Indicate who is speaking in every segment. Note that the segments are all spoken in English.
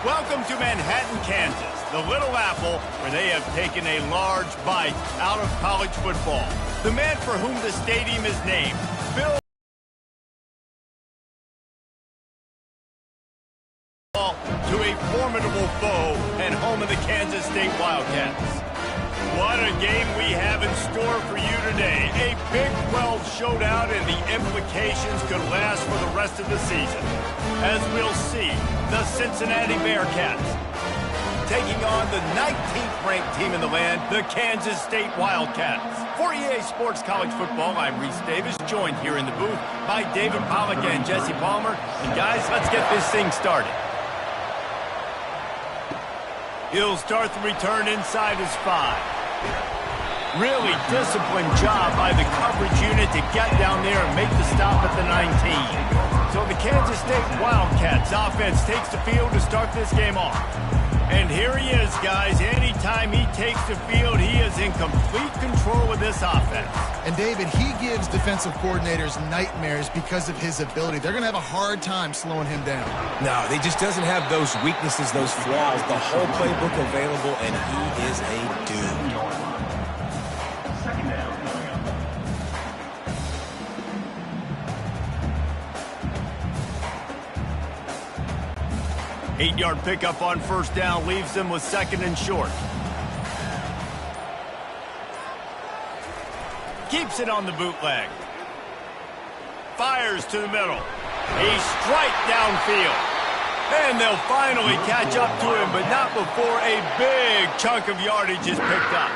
Speaker 1: Welcome to Manhattan, Kansas, the Little Apple, where they have taken a large bite out of college football. The man for whom the stadium is named, Bill, to a formidable foe and home of the Kansas State Wildcats. What a game we have in store for you today. A Big 12 showdown, and the implications could last for the rest of the season. As we'll see, the Cincinnati Bearcats taking on the 19th ranked team in the land, the Kansas State Wildcats. For EA Sports College Football, I'm Reese Davis, joined here in the booth by David Pollack and Jesse Palmer. And guys, let's get this thing started. He'll start the return inside his 5. Really disciplined job by the coverage unit to get down there and make the stop at the 19. So the Kansas State Wildcats offense takes the field to start this game off. And here he is, guys. Anytime he takes the field, he is in complete control of this offense.
Speaker 2: And David, he gives defensive coordinators nightmares because of his ability. They're going to have a hard time slowing him down.
Speaker 3: No, he just doesn't have those weaknesses, those flaws, the whole playbook available, and he is a dude.
Speaker 1: 8-yard pickup on first down leaves them with 2nd and short. Keeps it on the bootleg. Fires to the middle. A strike downfield. And they'll finally catch up to him, but not before a big chunk of yardage is picked up.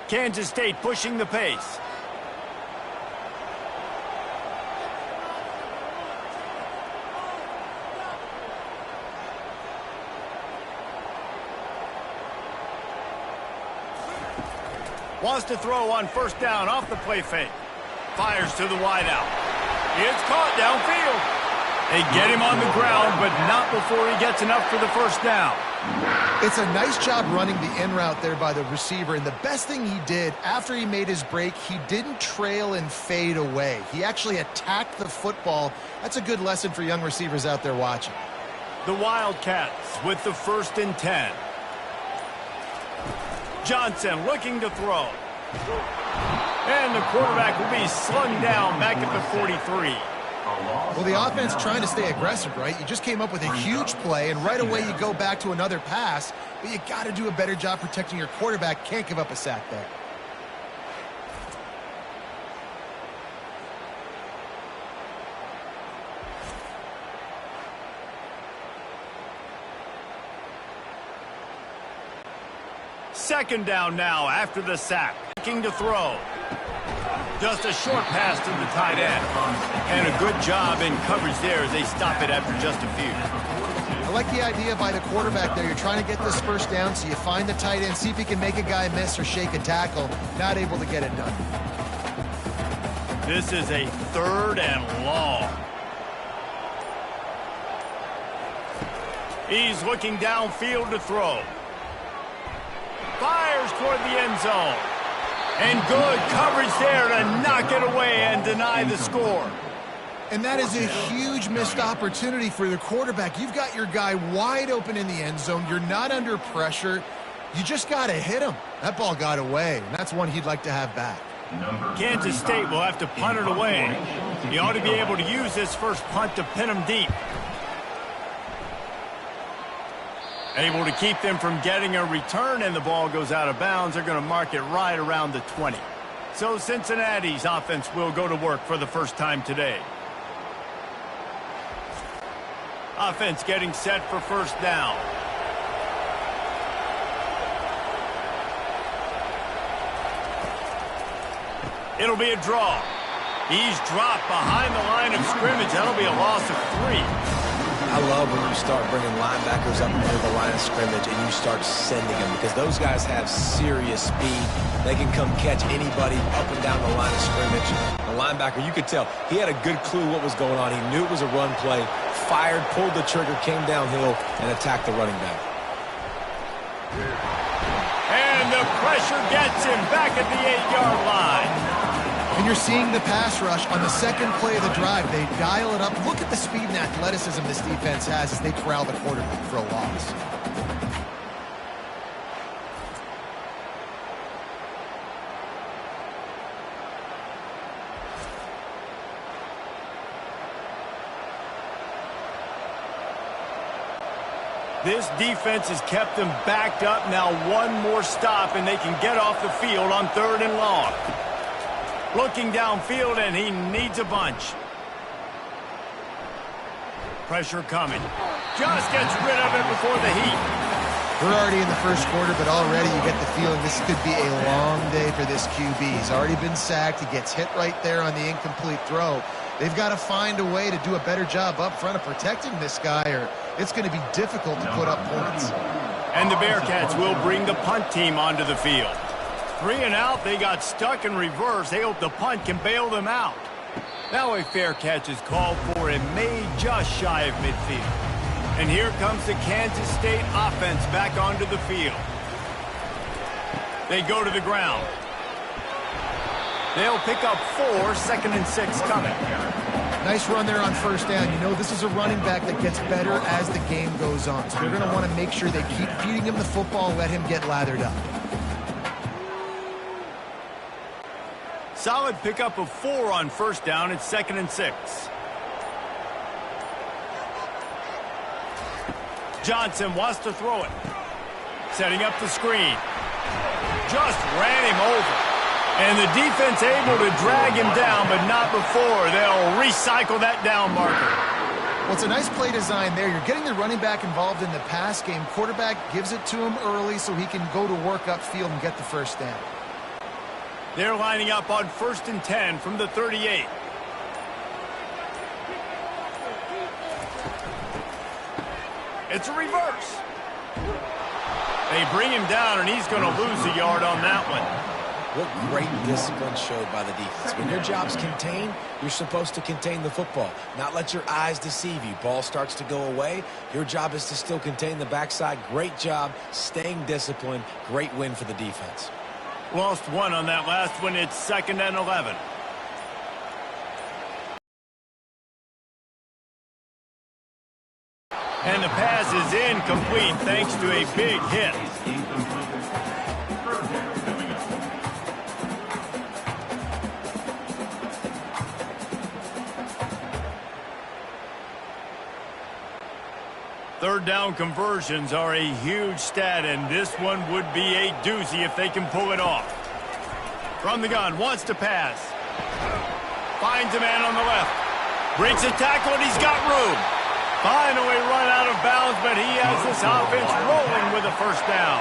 Speaker 1: Kansas State pushing the pace. Wants to throw on first down off the play fake. Fires to the wideout. It's caught downfield. They get him on the ground, but not before he gets enough for the first down.
Speaker 2: It's a nice job running the in route there by the receiver, and the best thing he did after he made his break, he didn't trail and fade away. He actually attacked the football. That's a good lesson for young receivers out there watching.
Speaker 1: The Wildcats with the 1st and 10. Johnson looking to throw. And the quarterback will be slung down back at the 43.
Speaker 2: Well, the offense trying to stay aggressive, right? You just came up with a huge play, and right away you go back to another pass, but you got to do a better job protecting your quarterback. Can't give up a sack there.
Speaker 1: Second down now after the sack. Looking to throw. Just a short pass to the tight end. And a good job in coverage there as they stop it after just a few.
Speaker 2: I like the idea by the quarterback there. You're trying to get this first down, so you find the tight end, see if he can make a guy miss or shake a tackle. Not able to get it done.
Speaker 1: This is a 3rd and long. He's looking downfield to throw. Fires toward the end zone. And good coverage there to knock it away and deny the score.
Speaker 2: And that is a huge missed opportunity for the quarterback. You've got your guy wide open in the end zone. You're not under pressure. You just got to hit him. That ball got away, and that's one he'd like to have back.
Speaker 1: Kansas State will have to punt it away. He ought to be able to use this first punt to pin him deep. Able to keep them from getting a return, and the ball goes out of bounds. They're going to mark it right around the 20. So Cincinnati's offense will go to work for the first time today. Offense getting set for first down. It'll be a draw. He's dropped behind the line of scrimmage. That'll be a loss of 3.
Speaker 3: I love when you start bringing linebackers up near the line of scrimmage and you start sending them, because those guys have serious speed. They can come catch anybody up and down the line of scrimmage. The linebacker, you could tell, he had a good clue what was going on. He knew it was a run play, fired, pulled the trigger, came downhill, and attacked the running back.
Speaker 1: And the Pressure gets him back at the 8-yard line.
Speaker 2: And you're seeing the pass rush on the second play of the drive. They dial it up. Look at the speed and athleticism this defense has as they corral the quarterback for a loss.
Speaker 1: This defense has kept them backed up. Now one more stop, and they can get off the field on 3rd and long. Looking downfield, and he needs a bunch. Pressure coming. Just gets rid of it before the heat.
Speaker 2: We're already in the first quarter, but already you get the feeling this could be a long day for this QB. He's already been sacked. He gets hit right there on the incomplete throw. They've got to find a way to do a better job up front of protecting this guy, or it's going to be difficult to put up points.
Speaker 1: And the Bearcats will bring the punt team onto the field. 3 and out, they got stuck in reverse. They hope the punt can bail them out. Now a fair catch is called for and made just shy of midfield. And here comes the Kansas State offense back onto the field. They go to the ground. They'll pick up 4, 2nd and 6 coming.
Speaker 2: Nice run there on first down. You know, this is a running back that gets better as the game goes on. So they're going to want to make sure they keep feeding him the football and let him get lathered up.
Speaker 1: Solid pickup of 4 on first down. It's 2nd and 6. Johnson wants to throw it. Setting up the screen. Just ran him over. And the defense able to drag him down, but not before. They'll recycle that down marker.
Speaker 2: Well, it's a nice play design there. You're getting the running back involved in the pass game. Quarterback gives it to him early so he can go to work upfield and get the first down.
Speaker 1: They're lining up on 1st and 10 from the 38. It's a reverse. They bring him down, and he's going to lose a yard on that one.
Speaker 3: What great discipline showed by the defense. When your job's contained, you're supposed to contain the football, not let your eyes deceive you. Ball starts to go away. Your job is to still contain the backside. Great job staying disciplined. Great win for the defense.
Speaker 1: Lost 1 on that last one. It's 2nd and 11. And the pass is incomplete thanks to a big hit. Third down conversions are a huge stat, and this one would be a doozy if they can pull it off. From the gun, wants to pass. Finds a man on the left. Breaks a tackle, and he's got room. Finally run out of bounds, but he has this offense rolling with a first down.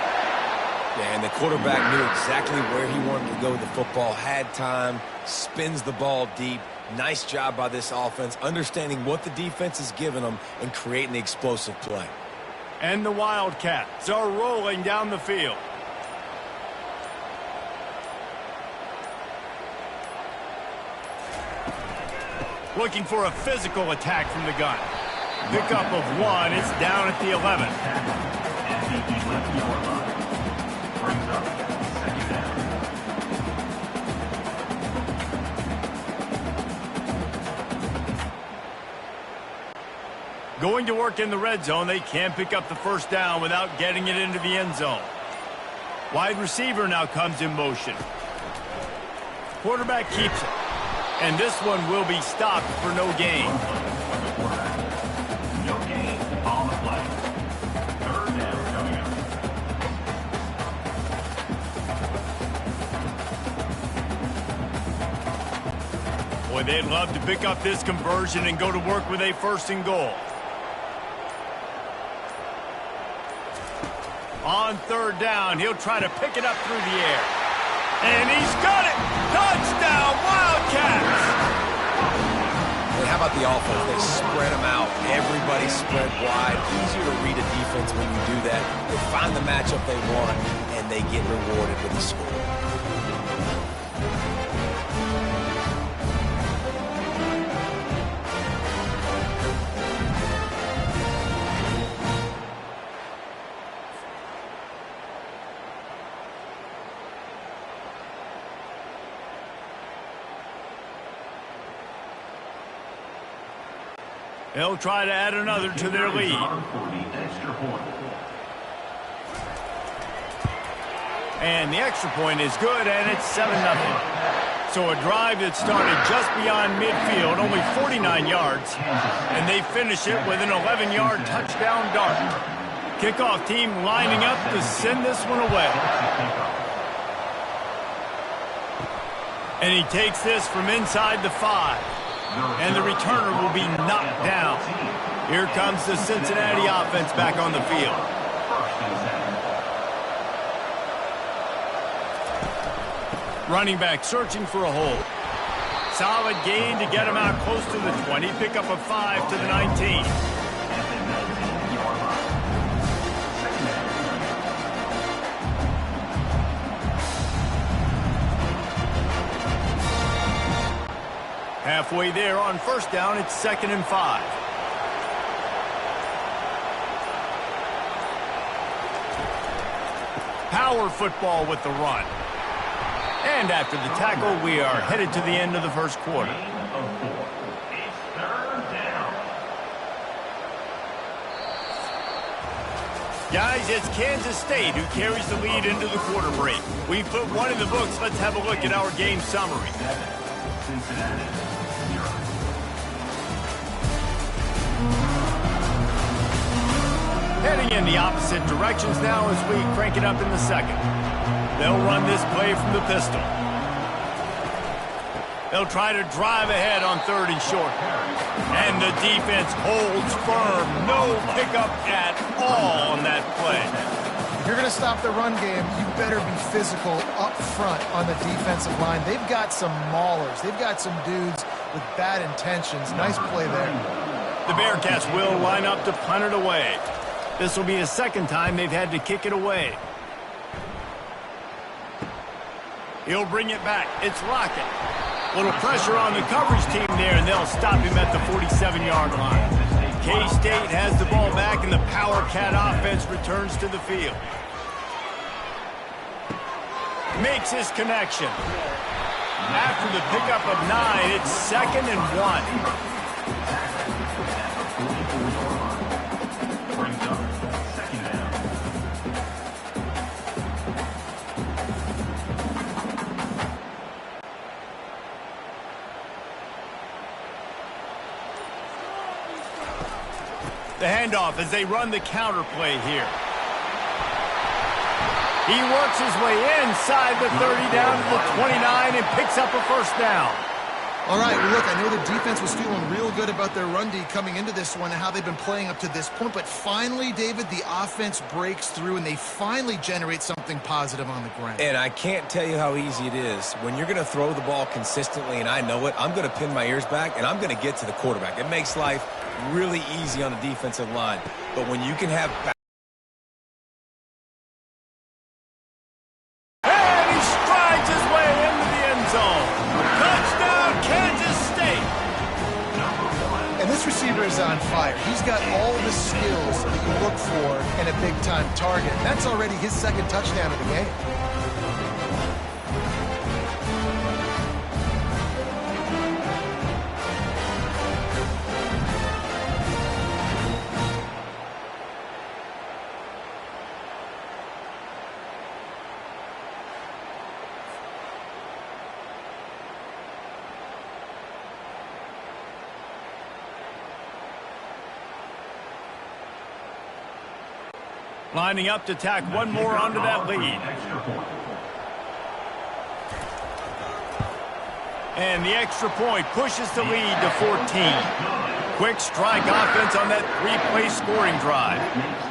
Speaker 3: Yeah, and the quarterback knew exactly where he wanted to go with the football, had time, spins the ball deep. Nice job by this offense, understanding what the defense is giving them and creating the explosive play.
Speaker 1: And the Wildcats are rolling down the field. Looking for a physical attack from the gun. Pickup of 1. It's down at the 11. Going to work in the red zone. They can't pick up the first down without getting it into the end zone. Wide receiver now comes in motion. Quarterback keeps it. And this one will be stopped for no gain.
Speaker 4: No gain on the play. 3rd down coming up.
Speaker 1: Boy, they'd love to pick up this conversion and go to work with a 1st and goal. On 3rd down, he'll try to pick it up through the air. And he's got it! Touchdown, Wildcats!
Speaker 3: Hey, how about the offense? They spread them out. Everybody spread wide. Easier to read a defense when you do that. They find the matchup they want, and they get rewarded with the score.
Speaker 1: They'll try to add another to their lead. And the extra point is good, and it's 7-0. So a drive that started just beyond midfield, only 49 yards, and they finish it with an 11-yard touchdown dart. Kickoff team lining up to send this one away. And he takes this from inside the 5. And the returner will be knocked down. Here comes the Cincinnati offense back on the field. Running back searching for a hole. Solid gain to get him out close to the 20. Pick up a 5 to the 19. Halfway there on first down, it's 2nd and 5. Power football with the run. And after the tackle, we are headed to the end of the first quarter. Guys, it's Kansas State who carries the lead into the quarter break. We put one in the books. Let's have a look at our game summary.
Speaker 4: Cincinnati.
Speaker 1: Heading in the opposite directions now as we crank it up in the second. They'll run this play from the pistol. They'll try to drive ahead on 3rd and short. And the defense holds firm. No pickup at all on that play.
Speaker 2: If you're going to stop the run game, you better be physical up front on the defensive line. They've got some maulers. They've got some dudes with bad intentions. Nice play there.
Speaker 1: The Bearcats will line up to punt it away. This will be the second time they've had to kick it away. He'll bring it back. It's Lockett. Little pressure on the coverage team there, and they'll stop him at the 47-yard line. K-State has the ball back, and the Power Cat offense returns to the field. Makes his connection. After the pickup of 9, it's 2nd and 1. The handoff as they run the counter play here. He works his way inside the 30 down to the 29 and picks up a first down.
Speaker 2: All right, well, look, I know the defense was feeling real good about their run D coming into this one and how they've been playing up to this point, but finally, David, the offense breaks through and they finally generate something positive on the ground.
Speaker 3: And I can't tell you how easy it is. When you're going to throw the ball consistently, and I know it, I'm going to pin my ears back and I'm going to get to the quarterback. It makes life really easy on the defensive line. But when you can have...
Speaker 1: And he strides his way into the end zone. Touchdown, Kansas State.
Speaker 2: And this receiver is on fire. He's got all the skills that you look for in a big-time target. That's already his second touchdown of the game.
Speaker 1: Lining up to tack one more onto that lead. And the extra point pushes the lead to 14. Quick strike offense on that 3-play scoring drive.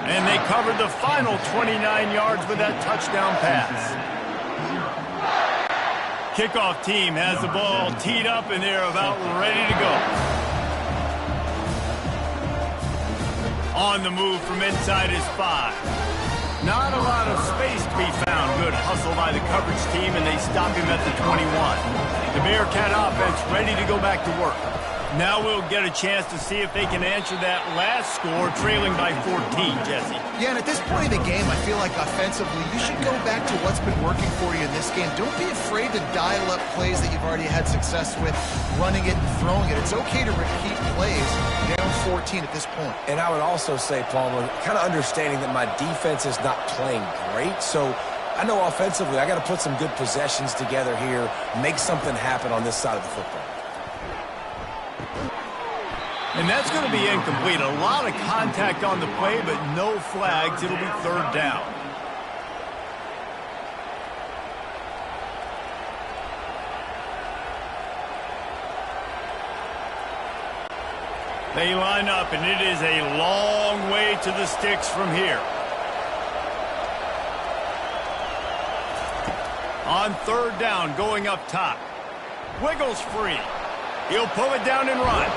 Speaker 1: And they covered the final 29 yards with that touchdown pass. Kickoff team has the ball teed up and they're about ready to go. On the move from inside his 5. Not a lot of space to be found. Good hustle by the coverage team, and they stop him at the 21. The Bearcat offense ready to go back to work. Now we'll get a chance to see if they can answer that last score, trailing by 14, Jesse.
Speaker 2: Yeah, and at this point in the game, I feel like offensively, you should go back to what's been working for you in this game. Don't be afraid to dial up plays that you've already had success with, running it and throwing it. It's okay to repeat plays down 14 at this point.
Speaker 3: And I would also say, Palmer, kind of understanding that my defense is not playing great, so I know offensively I got to put some good possessions together here, make something happen on this side of the football.
Speaker 1: And that's going to be incomplete. A lot of contact on the play, but no flags. It'll be third down. They line up, and it is a long way to the sticks from here. On third down, going up top. Wiggles free. He'll pull it down and run.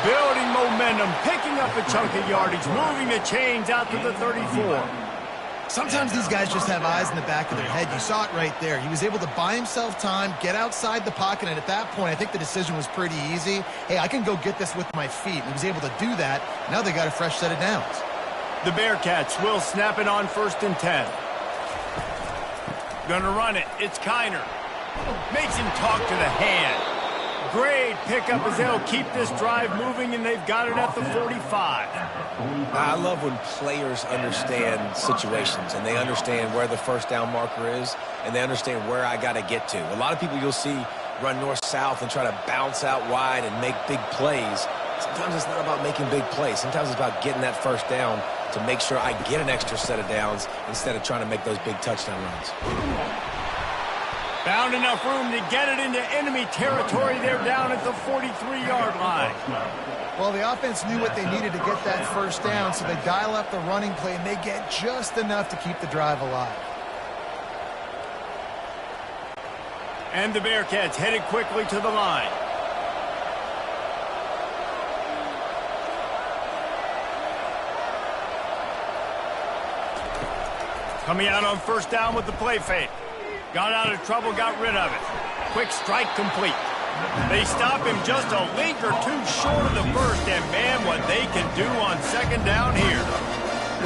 Speaker 1: Building momentum, picking up a chunk of yardage, moving the chains out to the 34.
Speaker 2: Sometimes these guys just have eyes in the back of their head. You saw it right there. He was able to buy himself time, get outside the pocket, and at that point, I think the decision was pretty easy. Hey, I can go get this with my feet. And he was able to do that. Now they got a fresh set of downs.
Speaker 1: The Bearcats will snap it on 1st and 10. Gonna run it. It's Kiner. Makes him talk to the hand. Great pickup as they'll keep this drive moving, and they've got it at the 45.
Speaker 3: I love when players understand situations, and they understand where the first down marker is, and they understand where I got to get to. A lot of people you'll see run north-south and try to bounce out wide and make big plays. Sometimes it's not about making big plays. Sometimes it's about getting that first down to make sure I get an extra set of downs instead of trying to make those big touchdown runs.
Speaker 1: Found enough room to get it into enemy territory. They're down at the 43-yard line.
Speaker 2: Well, the offense knew what they needed to get that first down, so they dial up the running play, and they get just enough to keep the drive alive.
Speaker 1: And the Bearcats headed quickly to the line. Coming out on first down with the play fake. Got out of trouble, got rid of it. Quick strike complete. They stop him just a link or two short of the first, and man, what they can do on second down here.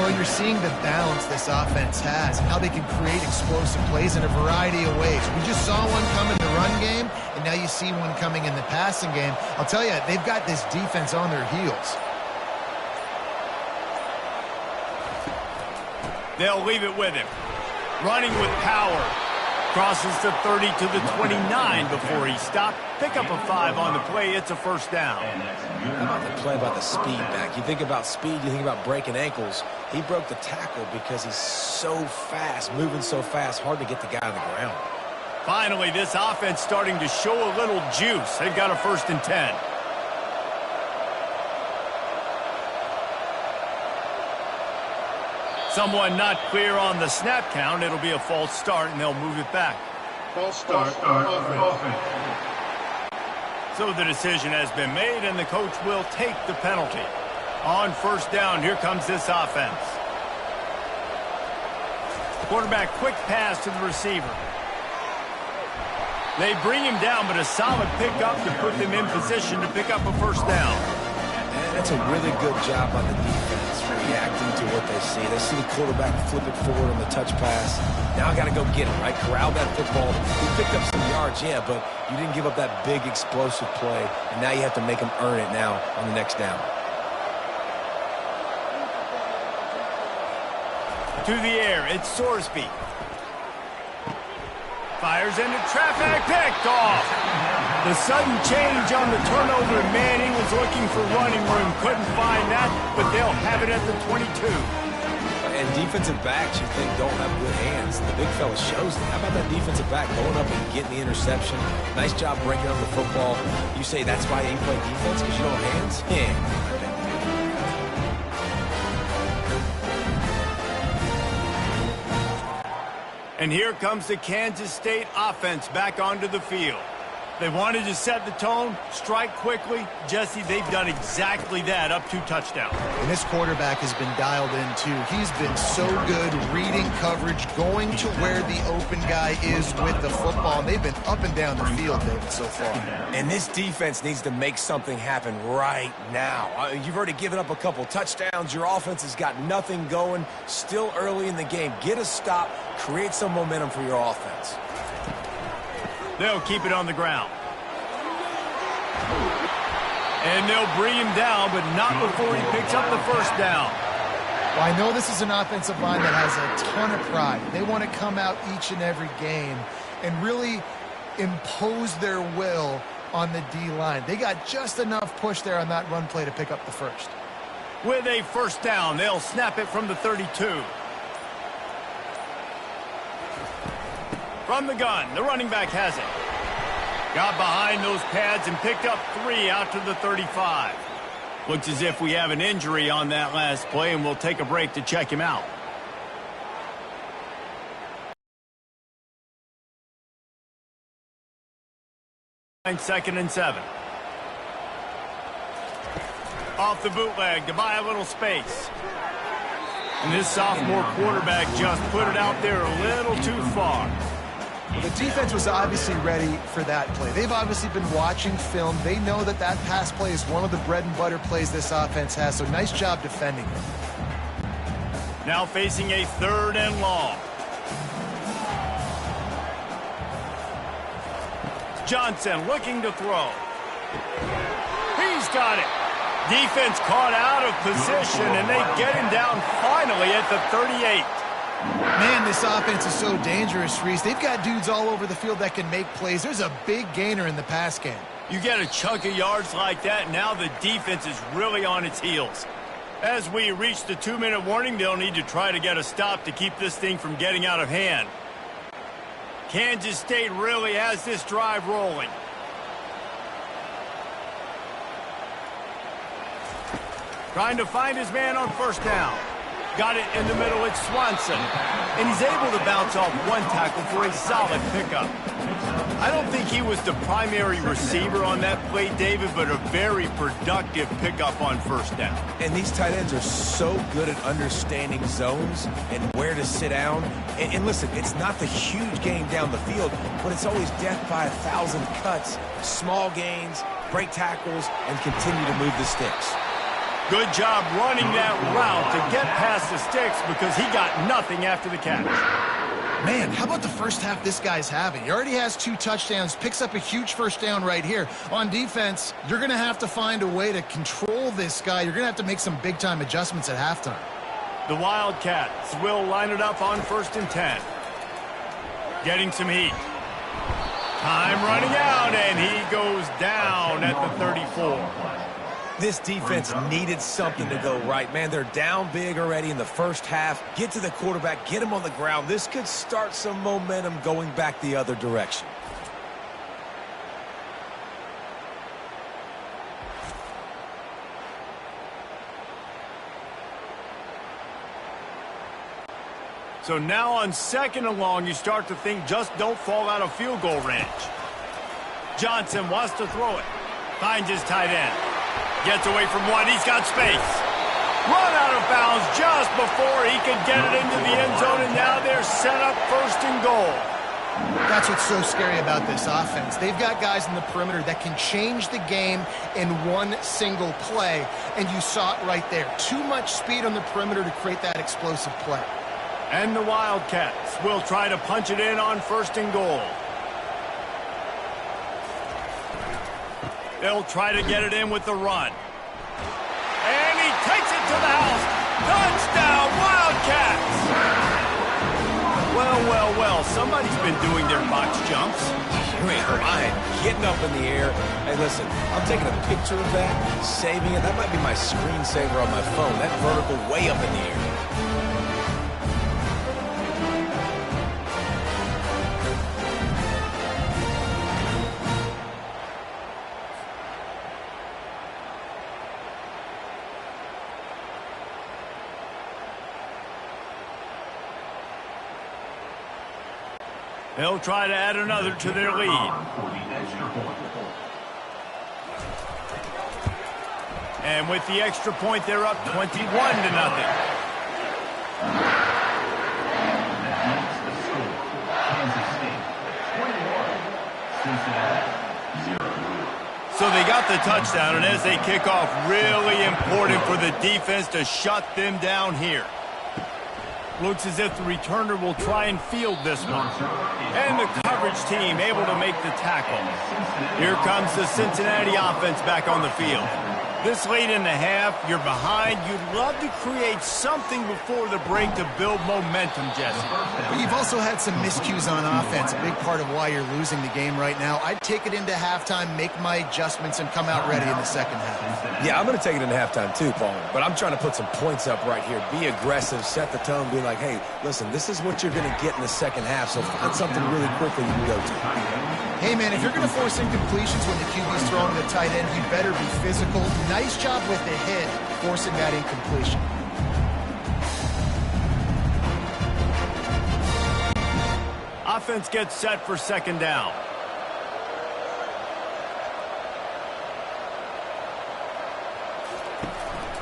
Speaker 2: Well, you're seeing the balance this offense has, how they can create explosive plays in a variety of ways. We just saw one come in the run game, and now you see one coming in the passing game. I'll tell you, they've got this defense on their heels.
Speaker 1: They'll leave it with him. Running with power. Crosses the 30 to the 29 before he stopped. Pick up a 5 on the play. It's a first down.
Speaker 3: How about the play about the speed back? You think about speed, you think about breaking ankles. He broke the tackle because he's so fast, moving so fast, hard to get the guy on the ground.
Speaker 1: Finally, this offense starting to show a little juice. They've got a 1st and 10. Someone not clear on the snap count. It'll be a false start, and they'll move it back.
Speaker 4: False start. Offense.
Speaker 1: So the decision has been made, and the coach will take the penalty. On first down, here comes this offense. Quarterback, quick pass to the receiver. They bring him down, but a solid pickup to put them in position to pick up a first down.
Speaker 3: And that's a really good job by the defense, reacting to what they see. They see the quarterback flip it forward on the touch pass. Now I got to go get it, right? Corral that football. You picked up some yards, yeah, but you didn't give up that big explosive play, and now you have to make them earn it now on the next down.
Speaker 1: To the air, it's Sorsby. Fires into traffic, picked off. The sudden change on the turnover, Manning was looking for running room, couldn't find that, but they'll have it at the 22.
Speaker 3: And defensive backs you think don't have good hands. The big fella shows it. How about that defensive back going up and getting the interception? Nice job breaking up the football. You say that's why you play defense, because you don't have hands? Yeah.
Speaker 1: And here comes the Kansas State offense back onto the field. They wanted to set the tone, strike quickly. Jesse, they've done exactly that, up 2 touchdowns.
Speaker 2: And this quarterback has been dialed in, too. He's been so good reading coverage, going to where the open guy is with the football. And they've been up and down the field, David, so far.
Speaker 3: And this defense needs to make something happen right now. You've already given up a couple touchdowns. Your offense has got nothing going. Still early in the game. Get a stop. Create some momentum for your offense.
Speaker 1: They'll keep it on the ground. And they'll bring him down, but not before he picks up the first down.
Speaker 2: Well, I know this is an offensive line that has a ton of pride. They want to come out each and every game and really impose their will on the D-line. They got just enough push there on that run play to pick up the first.
Speaker 1: With a first down, they'll snap it from the 32. From the gun, the running back has it. Got behind those pads and picked up 3 out to the 35. Looks as if we have an injury on that last play, and we'll take a break to check him out. Second and 7. Off the bootleg to buy a little space. And this sophomore quarterback just put it out there a little too far.
Speaker 2: Well, the defense was obviously ready for that play. They've obviously been watching film. They know that that pass play is one of the bread and butter plays this offense has, so nice job defending it.
Speaker 1: Now facing a 3rd and long. Johnson looking to throw. He's got it. Defense caught out of position, and they get him down finally at the 38.
Speaker 2: Man, this offense is so dangerous, Reese. They've got dudes all over the field that can make plays. There's a big gainer in the pass game.
Speaker 1: You get a chunk of yards like that, now the defense is really on its heels. As we reach the 2-minute warning, they'll need to try to get a stop to keep this thing from getting out of hand. Kansas State really has this drive rolling. Trying to find his man on first down. Got it in the middle, it's Swanson. And he's able to bounce off 1 tackle for a solid pickup. I don't think he was the primary receiver on that play, David, but a very productive pickup on first down.
Speaker 3: And these tight ends are so good at understanding zones and where to sit down. And listen, it's not the huge game down the field, but it's always death by 1,000 cuts, small gains, break tackles, and continue to move the sticks.
Speaker 1: Good job running that route to get past the sticks because he got nothing after the catch.
Speaker 2: Man, how about the first half this guy's having? He already has 2 touchdowns, picks up a huge first down right here. On defense, you're going to have to find a way to control this guy. You're going to have to make some big-time adjustments at halftime.
Speaker 1: The Wildcats will line it up on 1st and 10. Getting some heat. Time running out, and he goes down at the 34.
Speaker 3: This defense needed something to go right. Man, they're down big already in the first half. Get to the quarterback, get him on the ground. This could start some momentum going back the other direction.
Speaker 1: So now on 2nd and long, you start to think just don't fall out of field goal range. Johnson wants to throw it. Finds his tight end. Gets away from 1. He's got space. Run out of bounds just before he could get it into the end zone, and now they're set up 1st and goal.
Speaker 2: That's what's so scary about this offense. They've got guys in the perimeter that can change the game in one single play, and you saw it right there. Too much speed on the perimeter to create that explosive play.
Speaker 1: And the Wildcats will try to punch it in on 1st and goal. They'll try to get it in with the run. And he takes it to the house. Touchdown, Wildcats! Well, somebody's been doing their box jumps.
Speaker 3: You ain't lying. Getting up in the air. Hey, listen, I'm taking a picture of that, saving it. That might be my screensaver on my phone. That vertical way up in the air.
Speaker 1: They'll try to add another to their lead. And with the extra point, they're up 21-0. So they got the touchdown, and as they kick off, really important for the defense to shut them down here. Looks as if the returner will try and field this one. And the coverage team able to make the tackle. Here comes the Cincinnati offense back on the field. This late in the half, you're behind. You'd love to create something before the break to build momentum, Jesse.
Speaker 2: But you've also had some miscues on offense, a big part of why you're losing the game right now. I'd take it into halftime, make my adjustments, and come out ready in the second half.
Speaker 3: Yeah, I'm going to take it into halftime too, Paul. But I'm trying to put some points up right here. Be aggressive, set the tone, be like, hey, listen, this is what you're going to get in the second half, so find something really quickly you can go to.
Speaker 2: Hey, man, if you're going to force incompletions when the QB's throwing to the tight end, you better be physical. Nice job with the hit, forcing that incompletion.
Speaker 1: Offense gets set for second down.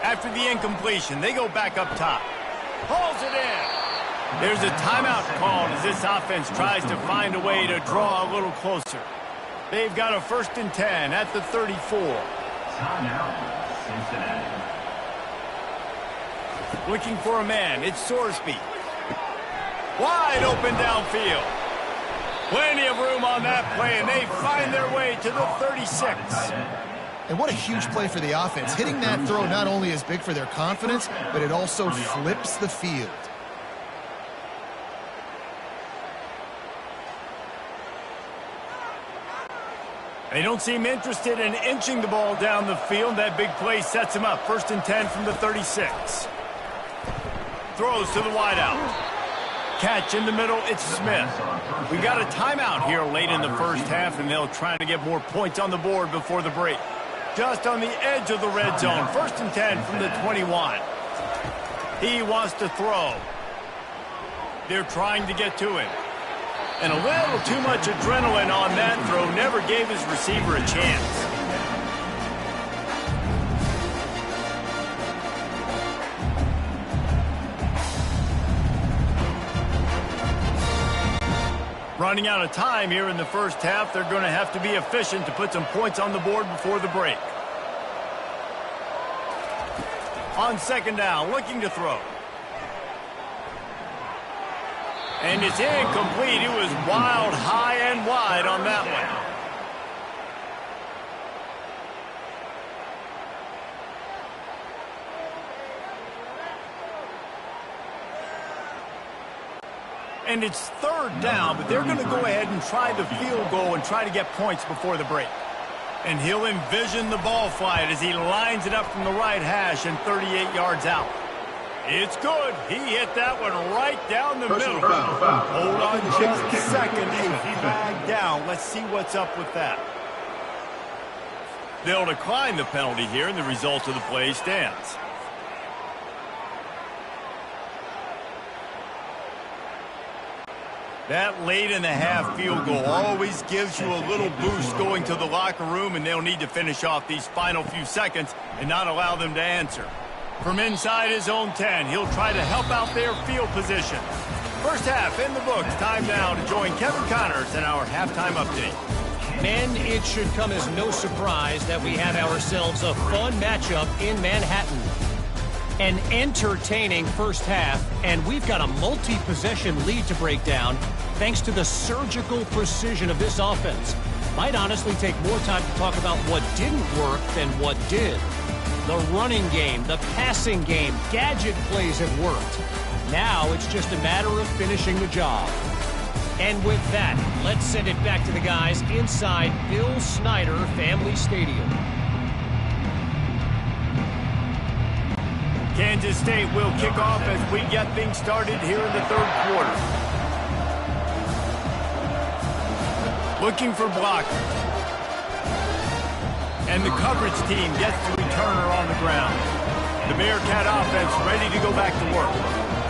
Speaker 1: After the incompletion, they go back up top. Hauls it in. There's a timeout called as this offense tries to find a way to draw a little closer. They've got a 1st and 10 at the 34.
Speaker 4: Timeout, Cincinnati.
Speaker 1: Looking for a man, it's Sorsby. Wide open downfield. Plenty of room on that play, and they find their way to the 36.
Speaker 2: And what a huge play for the offense. Hitting that throw not only is big for their confidence, but it also flips the field.
Speaker 1: They don't seem interested in inching the ball down the field. That big play sets him up. 1st and 10 from the 36. Throws to the wideout. Catch in the middle, it's Smith. We got a timeout here late in the first half, and they'll try to get more points on the board before the break. Just on the edge of the red zone. 1st and 10 from the 21. He wants to throw. They're trying to get to him. And a little too much adrenaline on that throw. Never gave his receiver a chance. Running out of time here in the first half. They're going to have to be efficient to put some points on the board before the break. On second down, looking to throw. And it's incomplete. It was wild, high and wide on that one. And it's 3rd down, but they're going to go ahead and try the field goal and try to get points before the break. And he'll envision the ball flight as he lines it up from the right hash and 38 yards out. It's good. He hit that one right down the middle. Hold on just a second. A flag down. Let's see what's up with that. They'll decline the penalty here, and the result of the play stands. That late in the half field goal always gives you a little boost going to the locker room, and they'll need to finish off these final few seconds and not allow them to answer. From inside his own 10, he'll try to help out their field position. First half in the books. Time now to join Kevin Connors in our halftime update.
Speaker 5: Men, it should come as no surprise that we have ourselves a fun matchup in Manhattan. An entertaining first half, and we've got a multi-possession lead to break down thanks to the surgical precision of this offense. Might honestly take more time to talk about what didn't work than what did. The running game, the passing game, gadget plays have worked. Now it's just a matter of finishing the job. And with that, let's send it back to the guys inside Bill Snyder Family Stadium.
Speaker 1: Kansas State will kick off as we get things started here in the 3rd quarter. Looking for blocker. And the coverage team gets the returner on the ground. The Bearcat offense ready to go back to work.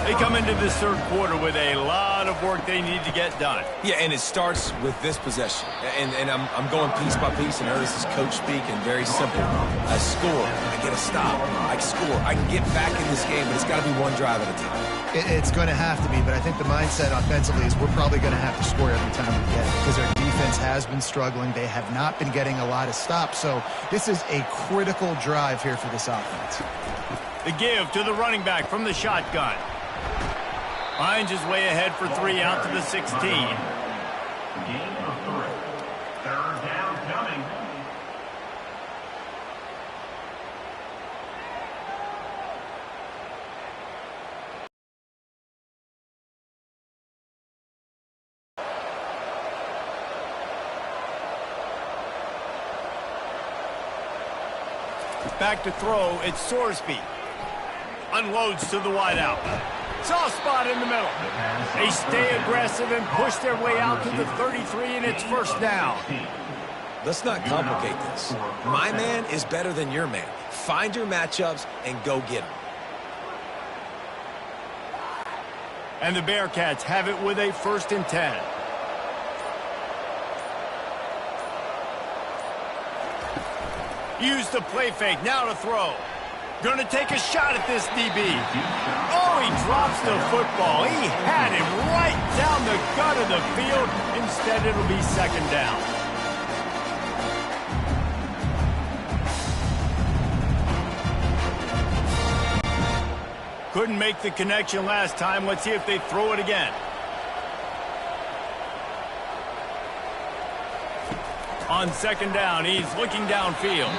Speaker 1: They come into this third quarter with a lot of work they need to get done.
Speaker 3: Yeah, and it starts with this possession. And I'm going piece by piece, and this is coach speak, and very simple. I score, I get a stop, I score. I can get back in this game, but it's got to be one drive at a time.
Speaker 2: It's going to have to be, but I think the mindset offensively is we're probably going to have to score every time we get it because our defense has been struggling. They have not been getting a lot of stops, so this is a critical drive here for this offense.
Speaker 1: The give to the running back from the shotgun. Finds his way ahead for 3 out to the 16.
Speaker 4: Gain of 3. Third down coming.
Speaker 1: Back to throw, it's Sorsby. Unloads to the wideout. Soft spot in the middle. They stay aggressive and push their way out to the 33, and it's first down.
Speaker 3: Let's not complicate this. My man is better than your man. Find your matchups and go get them.
Speaker 1: And the Bearcats have it with a 1st and 10. Use the play fake, now to throw. Going to take a shot at this DB. Oh, he drops the football. He had him right down the gut of the field. Instead, it'll be 2nd down. Couldn't make the connection last time. Let's see if they throw it again. On 2nd down, he's looking downfield.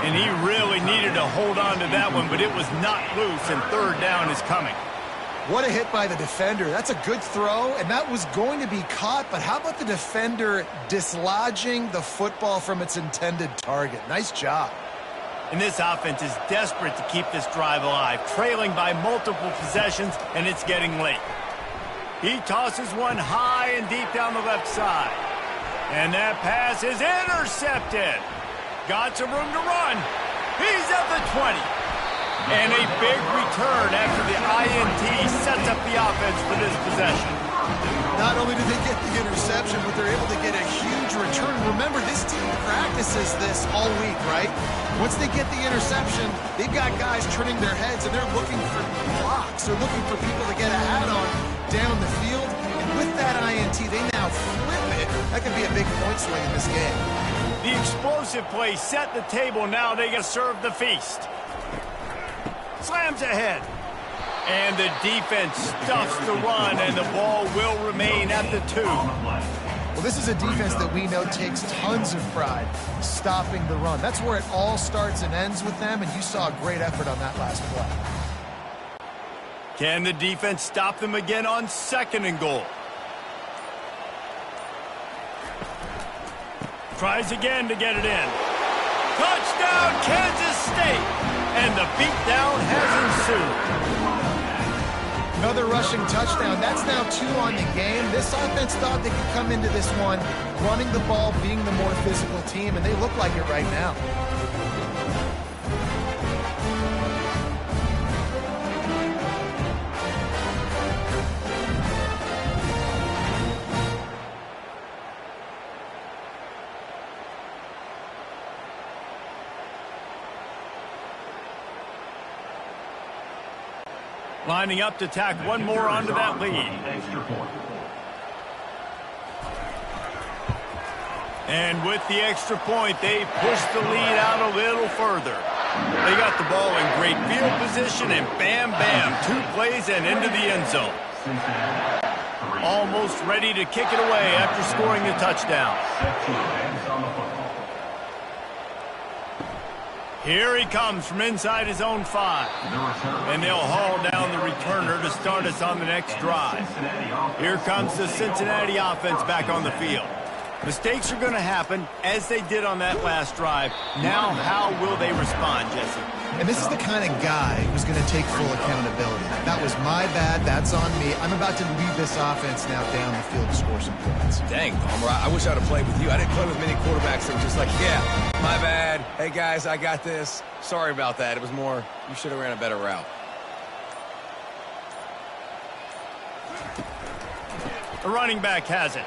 Speaker 1: And he really needed to hold on to that one, but it was not loose, and 3rd down is coming.
Speaker 2: What a hit by the defender. That's a good throw, and that was going to be caught, but how about the defender dislodging the football from its intended target? Nice job.
Speaker 1: And this offense is desperate to keep this drive alive, trailing by multiple possessions, and it's getting late. He tosses one high and deep down the left side. And that pass is intercepted. Got some room to run. He's at the 20. And a big return after the INT sets up the offense for this possession.
Speaker 2: Not only did they get the interception, but they're able to get a huge return. Remember, this team practices this all week, right? Once they get the interception, they've got guys turning their heads, and they're looking for blocks. They're looking for people to get a hat on down the field. And with that INT, they now flip it. That could be a big point swing in this game.
Speaker 1: The explosive play set the table. Now they get to serve the feast. Slams ahead. And the defense stuffs the run, and the ball will remain at the 2.
Speaker 2: Well, this is a defense that we know takes tons of pride stopping the run. That's where it all starts and ends with them, and you saw a great effort on that last play.
Speaker 1: Can the defense stop them again on 2nd and goal? Tries again to get it in. Touchdown, Kansas State! And the beatdown has ensued.
Speaker 2: Another rushing touchdown. That's now 2 on the game. This offense thought they could come into this one running the ball, being the more physical team, and they look like it right now.
Speaker 1: Lining up to tack one more onto that lead. And with the extra point, they push the lead out a little further. They got the ball in great field position, and bam, bam, 2 plays and into the end zone. Almost ready to kick it away after scoring the touchdown. Here he comes from inside his own 5. And they'll haul down the returner to start us on the next drive. Here comes the Cincinnati offense back on the field. Mistakes are going to happen, as they did on that last drive. Now, how will they respond, Jesse?
Speaker 2: And this is the kind of guy who's going to take full accountability. That was my bad. That's on me. I'm about to lead this offense now down the field to score some points.
Speaker 3: Dang, Palmer, I wish I'd have played with you. I didn't play with many quarterbacks that were just like, yeah, my bad. Hey, guys, I got this. Sorry about that. It was more, you should have ran a better route.
Speaker 1: The running back has it.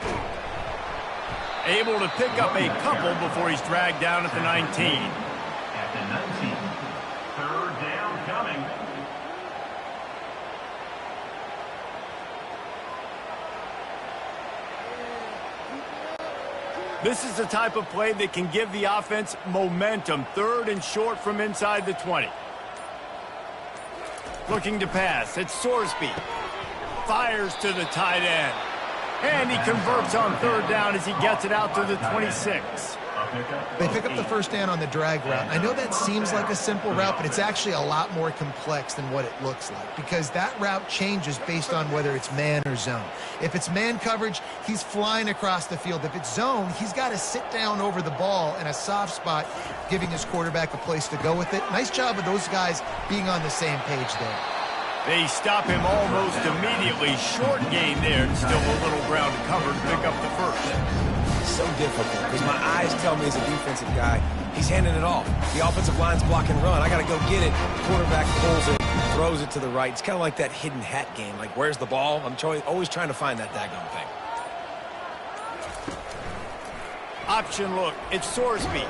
Speaker 1: Able to pick up a couple before he's dragged down at the 19.
Speaker 4: At the 19. Third down coming.
Speaker 1: This is the type of play that can give the offense momentum. Third and short from inside the 20. Looking to pass. It's Sorsby. Fires to the tight end. And he converts on third down as he gets it out to the 26.
Speaker 2: They pick up the first down on the drag route. I know that seems like a simple route, but it's actually a lot more complex than what it looks like because that route changes based on whether it's man or zone. If it's man coverage, he's flying across the field. If it's zone, he's got to sit down over the ball in a soft spot, giving his quarterback a place to go with it. Nice job of those guys being on the same page there.
Speaker 1: They stop him almost immediately. Short gain there. Still a little ground to cover to pick up the first.
Speaker 3: So difficult because my eyes tell me as a defensive guy, he's handing it off. The offensive line's block and run. I got to go get it. Quarterback pulls it, throws it to the right. It's kind of like that hidden hat game. Like, where's the ball? I'm always trying to find that daggone thing.
Speaker 1: Option look. It's Sorsby.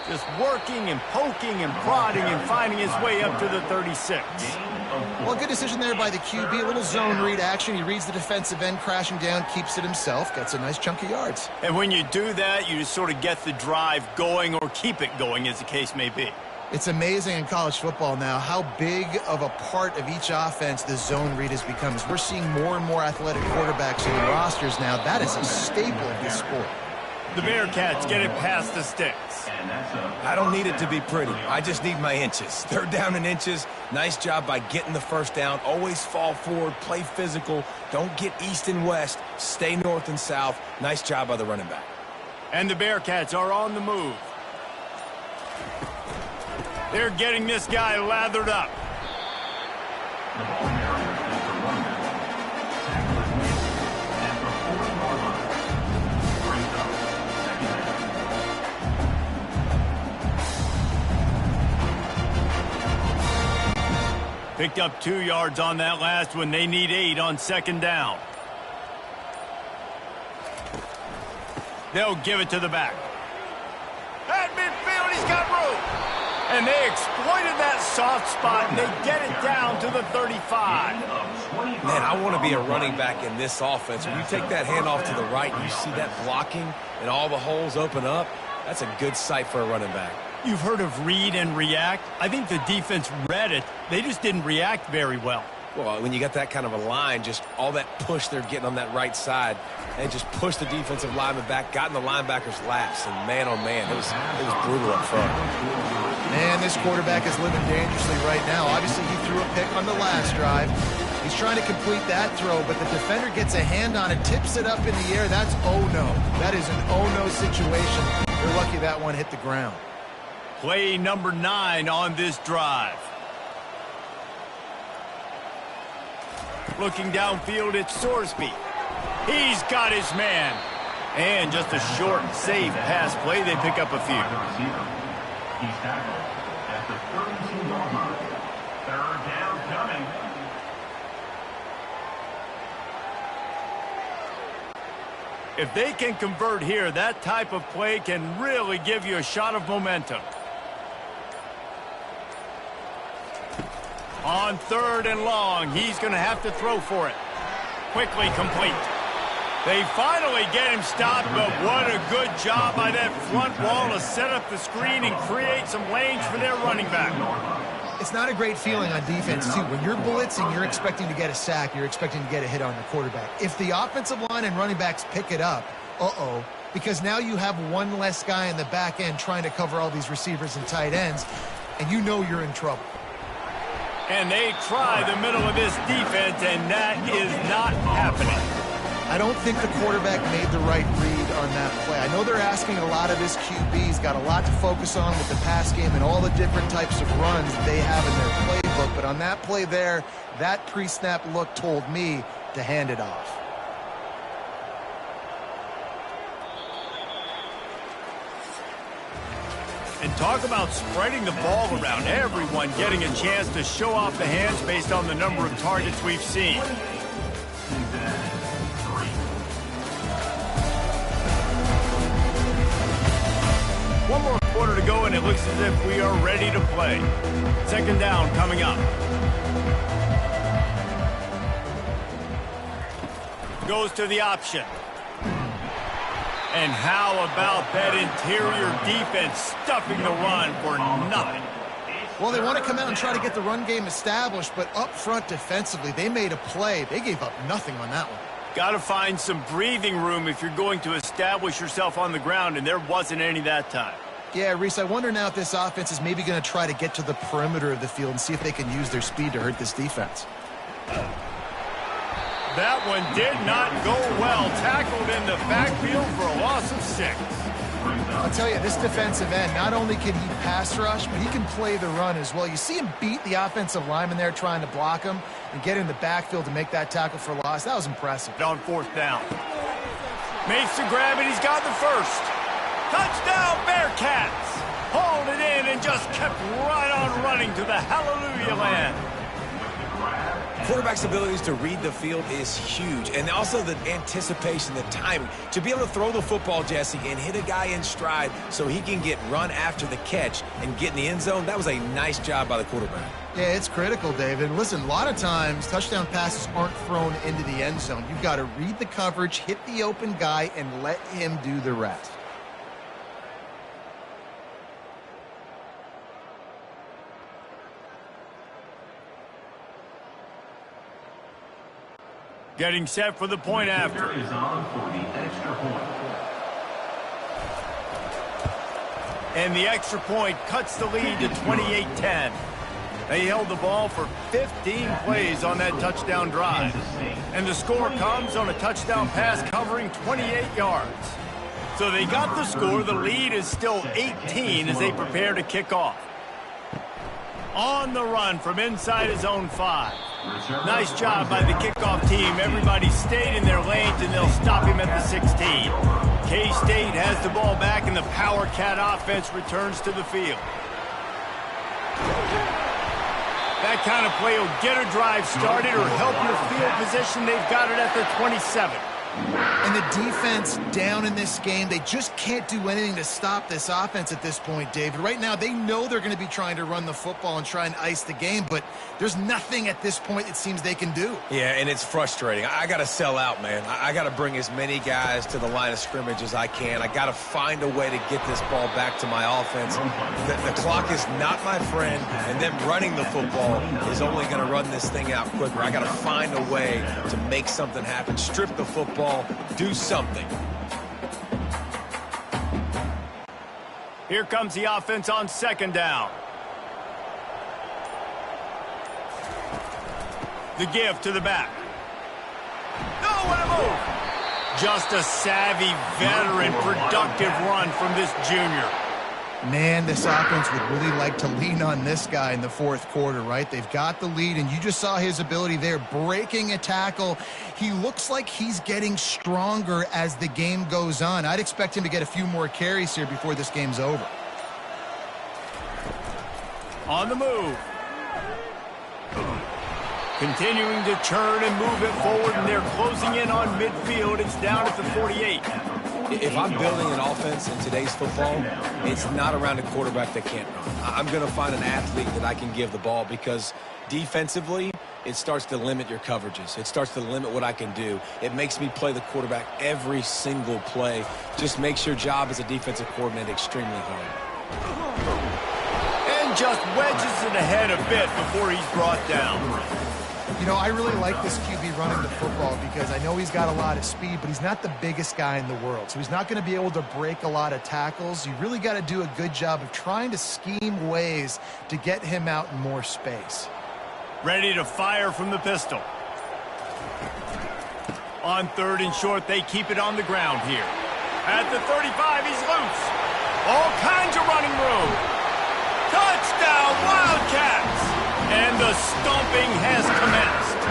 Speaker 1: Just working and poking and prodding and finding his way up to the 36.
Speaker 2: Well, good decision there by the QB. A little zone read action. He reads the defensive end crashing down, keeps it himself, gets a nice chunk of yards.
Speaker 1: And when you do that, you just sort of get the drive going or keep it going, as the case may be.
Speaker 2: It's amazing in college football now how big of a part of each offense the zone read has become. As we're seeing more and more athletic quarterbacks in the rosters now, that is a staple of this sport.
Speaker 1: The Bearcats get it past the sticks.
Speaker 3: I don't need it to be pretty. I just need my inches. Third down in inches. Nice job by getting the first down. Always fall forward, play physical. Don't get east and west. Stay north and south. Nice job by the running back.
Speaker 1: And the Bearcats are on the move. They're getting this guy lathered up.
Speaker 4: The ball carrier is the running back. Tackle is made at the 40-yard line. Brings up second down.
Speaker 1: Picked up 2 yards on that last one. They need 8 on second down. They'll give it to the back. At midfield, he's got room. And they exploited that soft spot, and they get it down to the 35.
Speaker 3: Man, I want to be a running back in this offense. When you take that handoff to the right and you see that blocking and all the holes open up, that's a good sight for a running back.
Speaker 1: You've heard of read and react. I think the defense read it. They just didn't react very well.
Speaker 3: Well, when you got that kind of a line, just all that push they're getting on that right side, they just pushed the defensive lineman back, got in the linebacker's laps, and man, oh man, it was brutal up front.
Speaker 2: Man, this quarterback is living dangerously right now. Obviously, he threw a pick on the last drive. He's trying to complete that throw, but the defender gets a hand on it, tips it up in the air. That's oh-no. That is an oh-no situation. They're lucky that one hit the ground.
Speaker 1: Play number 9 on this drive. Looking downfield, it's Sorsby. He's got his man. And just a short, safe pass play. They pick up a few.
Speaker 4: He's tackled at the 32-yard line. Third down coming.
Speaker 1: If they can convert here, that type of play can really give you a shot of momentum. On third and long, he's going to have to throw for it. Quickly complete. They finally get him stopped, but what a good job by that front wall to set up the screen and create some lanes for their running back.
Speaker 2: It's not a great feeling on defense, too. When you're blitzing, you're expecting to get a sack. You're expecting to get a hit on the quarterback. If the offensive line and running backs pick it up, because now you have one less guy in the back end trying to cover all these receivers and tight ends, and you know you're in trouble.
Speaker 1: And they try the middle of this defense, and that is not happening.
Speaker 2: I don't think the quarterback made the right read on that play. I know they're asking a lot of his QB. He's got a lot to focus on with the pass game and all the different types of runs they have in their playbook. But on that play there, that pre-snap look told me to hand it off.
Speaker 1: And talk about spreading the ball around. Everyone getting a chance to show off the hands based on the number of targets we've seen.
Speaker 4: Cincinnati, 3.
Speaker 1: quarter to go, and it looks as if we are ready to play. Second down coming up. Goes to the option. And how about that interior defense stuffing the run for nothing?
Speaker 2: Well, they want to come out and try to get the run game established, but up front defensively, they made a play. They gave up nothing on that one.
Speaker 1: Got to find some breathing room if you're going to establish yourself on the ground, and there wasn't any that time.
Speaker 2: Yeah, Reese, I wonder now if this offense is maybe going to try to get to the perimeter of the field and see if they can use their speed to hurt this defense.
Speaker 1: That one did not go well. Tackled in the backfield for a loss of 6.
Speaker 2: I'll tell you, this defensive end, not only can he pass rush, but he can play the run as well. You see him beat the offensive lineman there trying to block him and get in the backfield to make that tackle for loss. That was impressive.
Speaker 1: On fourth down. Makes the grab, and he's got the first. Touchdown, Bearcats! Hauled it in and just kept right on running to the hallelujah land.
Speaker 3: Quarterback's abilities to read the field is huge, and also the anticipation, the timing. To be able to throw the football, Jesse, and hit a guy in stride so he can get run after the catch and get in the end zone, that was a nice job by the quarterback.
Speaker 2: Yeah, it's critical, David. Listen, a lot of times touchdown passes aren't thrown into the end zone. You've got to read the coverage, hit the open guy, and let him do the rest.
Speaker 1: Getting set for the point after.
Speaker 4: Is on for the extra point.
Speaker 1: And the extra point cuts the lead to 28-10. They held the ball for 15 plays on that touchdown drive. And the score comes on a touchdown pass covering 28 yards. So they got the score. The lead is still 18 as they prepare to kick off. On the run from inside his own 5. Nice job by the kickoff team. Everybody stayed in their lanes, and they'll stop him at the 16. K-State has the ball back, and the Power Cat offense returns to the field. That kind of play will get a drive started or help your field position. They've got it at their 27.
Speaker 2: And the defense down in this game, they just can't do anything to stop this offense at this point, David. Right now, they know they're going to be trying to run the football and try and ice the game, but there's nothing at this point it seems they can do.
Speaker 3: Yeah, and it's frustrating. I got to sell out, man. I got to bring as many guys to the line of scrimmage as I can. I got to find a way to get this ball back to my offense. The clock is not my friend, and them running the football is only going to run this thing out quicker. I got to find a way to make something happen, strip the football, do something.
Speaker 1: Here comes the offense on second down. The give to the back. No, what a move! Just a savvy, veteran, productive run from this junior.
Speaker 2: Man, this offense would really like to lean on this guy in the fourth quarter, right? They've got the lead, and you just saw his ability there, breaking a tackle. He looks like he's getting stronger as the game goes on. I'd expect him to get a few more carries here before this game's over.
Speaker 1: On the move. Continuing to turn and move it forward, and they're closing in on midfield. It's down at the 48.
Speaker 3: If I'm building an offense in today's football, it's not around a quarterback that can't run. I'm going to find an athlete that I can give the ball, because defensively, it starts to limit your coverages. It starts to limit what I can do. It makes me play the quarterback every single play. Just makes your job as a defensive coordinator extremely hard.
Speaker 1: And just wedges it ahead a bit before he's brought down.
Speaker 2: You know, I really like this QB running the football because I know he's got a lot of speed, but he's not the biggest guy in the world. So he's not going to be able to break a lot of tackles. You really got to do a good job of trying to scheme ways to get him out in more space.
Speaker 1: Ready to fire from the pistol. On third and short, they keep it on the ground here. At the 35, he's loose. All kinds of running room. Touchdown, Wildcats! And the stomping has commenced.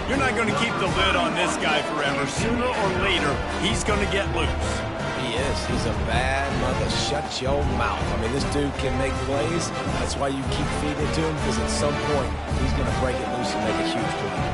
Speaker 1: You're not going to keep the lid on this guy forever. Sooner or later, he's going to get loose.
Speaker 3: He is. He's a bad mother. Shut your mouth. I mean, this dude can make plays. That's why you keep feeding it to him, because at some point, he's going to break it loose and make a huge play.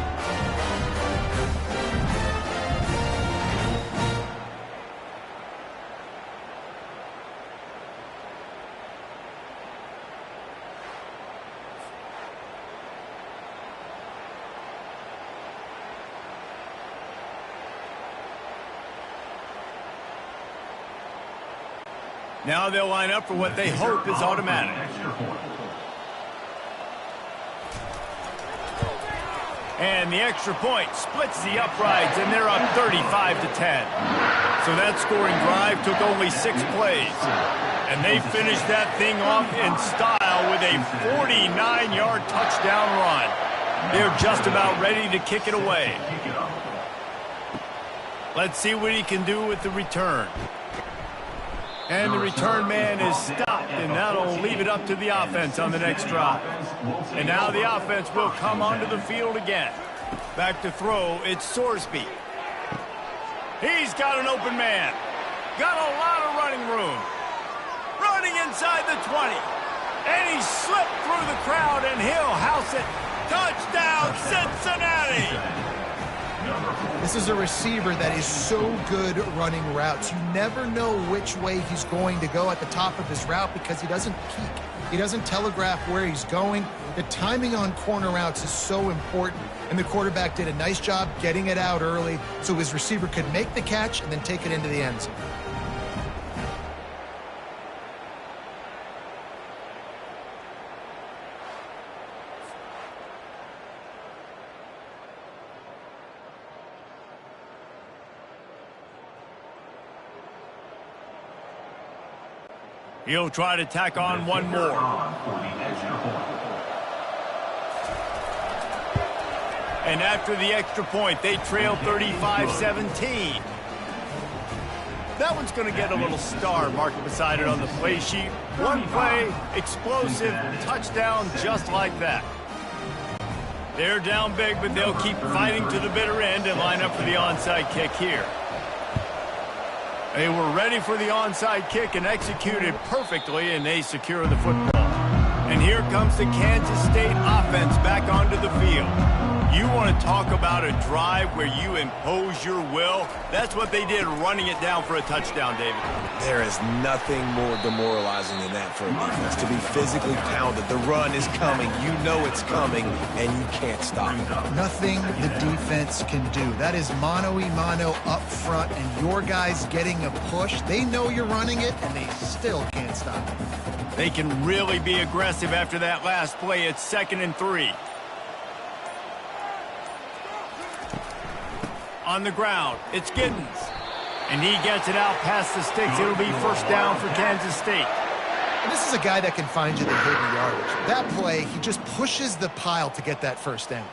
Speaker 1: Now they'll line up for what they hope is automatic. And the extra point splits the uprights, and they're up 35-10. So that scoring drive took only 6 plays. And they finished that thing off in style with a 49-yard touchdown run. They're just about ready to kick it away. Let's see what he can do with the return. And the return man is stopped, and that'll leave it up to the offense on the next drive. And now the offense will come onto the field again. Back to throw, it's Sorsby. He's got an open man. Got a lot of running room. Running inside the 20. And he slipped through the crowd, and he'll house it. Touchdown, Cincinnati!
Speaker 2: This is a receiver that is so good running routes. You never know which way he's going to go at the top of his route because he doesn't peek. He doesn't telegraph where he's going. The timing on corner routes is so important, and the quarterback did a nice job getting it out early so his receiver could make the catch and then take it into the end zone.
Speaker 1: He'll try to tack on one more. And after the extra point, they trail 35-17. That one's going to get a little star marked beside it on the play sheet. One play, explosive, touchdown just like that. They're down big, but they'll keep fighting to the bitter end and line up for the onside kick here. They were ready for the onside kick and executed perfectly, and they secure the football. And here comes the Kansas State offense back onto the field. You want to talk about a drive where you impose your will? That's what they did, running it down for a touchdown, David.
Speaker 3: There is nothing more demoralizing than that for a defense, to be physically pounded. The run is coming. You know it's coming, and you can't stop it.
Speaker 2: Nothing the defense can do. That is mano-a-mano up front, and your guys getting a push. They know you're running it, and they still can't stop it.
Speaker 1: They can really be aggressive after that last play. It's 2nd and 3. On the ground, it's Giddens. And he gets it out past the sticks. It'll be first down for Kansas State.
Speaker 2: And this is a guy that can find you the hidden yardage. That play, he just pushes the pile to get that first down.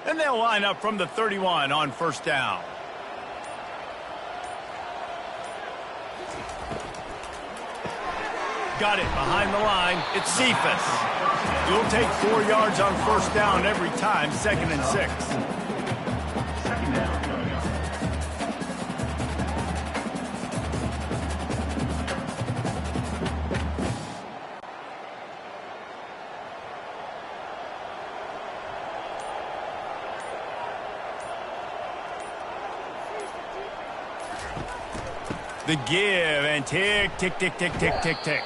Speaker 1: And they'll line up from the 31 on first down. Got it behind the line. It's Cephas. You'll take 4 yards on first down every time, 2nd and 6.
Speaker 4: Second down.
Speaker 1: The give and tick, tick, tick, tick, tick, tick, tick.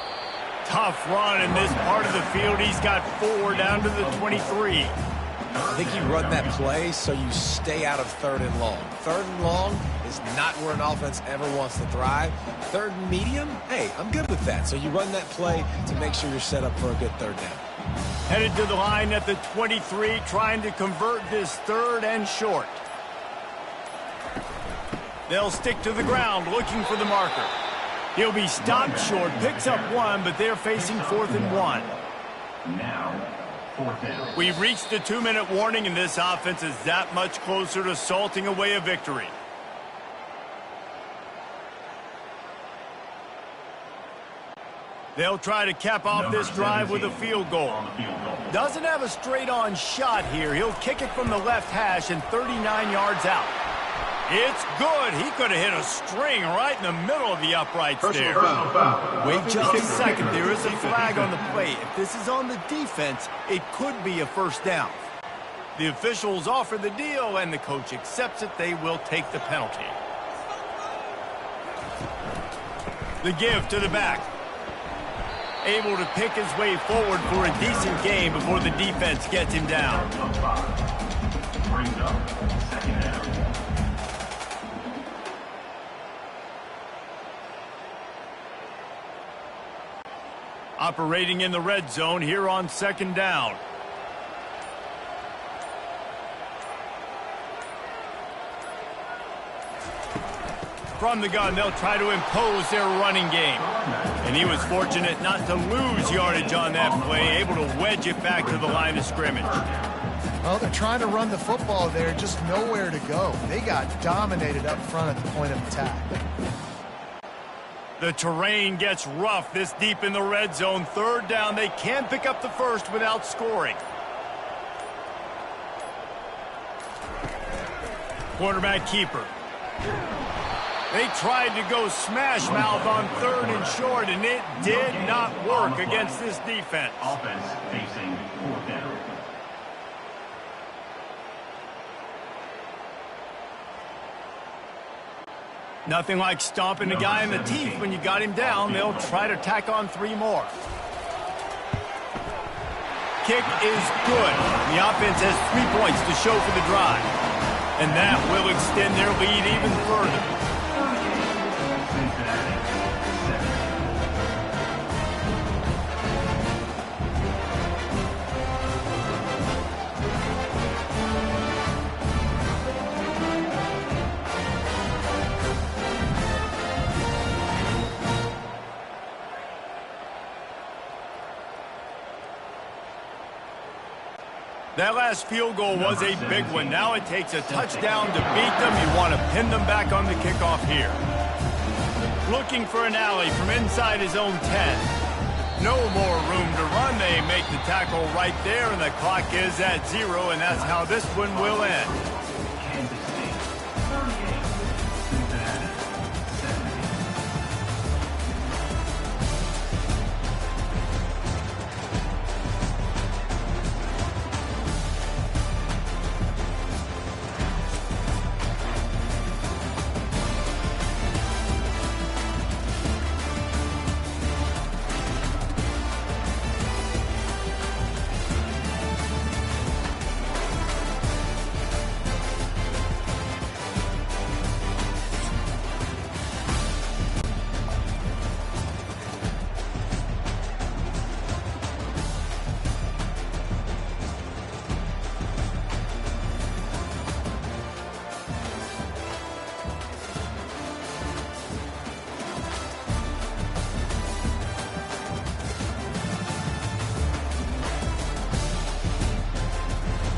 Speaker 1: Tough run in this part of the field. He's got 4 down to the 23.
Speaker 3: I think you run that play so you stay out of 3rd and long. 3rd and long is not where an offense ever wants to thrive. 3rd and medium, hey, I'm good with that. So you run that play to make sure you're set up for a good 3rd down.
Speaker 1: Headed to the line at the 23, trying to convert this 3rd and short. They'll stick to the ground, looking for the marker. He'll be stopped short, picks up 1, but they're facing 4th and 1.
Speaker 4: Now, 4th down.
Speaker 1: We've reached the 2-minute warning, and this offense is that much closer to salting away a victory. They'll try to cap off this drive with a field goal. Doesn't have a straight-on shot here. He'll kick it from the left hash and 39 yards out. It's good. He could have hit a string right in the middle of the uprights there. Wait just a second. There is a flag on the play. If this is on the defense, it could be a first down. The officials offer the deal, and the coach accepts it. They will take the penalty. The give to the back. Able to pick his way forward for a decent game before the defense gets him down.
Speaker 4: Brings up 2nd down.
Speaker 1: Operating in the red zone here on 2nd down. From the gun, they'll try to impose their running game. And he was fortunate not to lose yardage on that play, able to wedge it back to the line of scrimmage.
Speaker 2: Well, they're trying to run the football there, just nowhere to go. They got dominated up front at the point of attack.
Speaker 1: The terrain gets rough this deep in the red zone. 3rd down, they can pick up the first without scoring. Quarterback keeper. They tried to go smash mouth on 3rd and short, and it did not work against this defense.
Speaker 4: Offense facing 4th down.
Speaker 1: Nothing like stomping a guy in the teeth when you got him down. They'll try to tack on 3 more. Kick is good. The offense has 3 points to show for the drive. And that will extend their lead even further.
Speaker 4: Cincinnati, 7.
Speaker 1: That last field goal was a big one. Now it takes a touchdown to beat them. You want to pin them back on the kickoff here. Looking for an alley from inside his own 10. No more room to run. They make the tackle right there, and the clock is at 0, and that's how this one will end.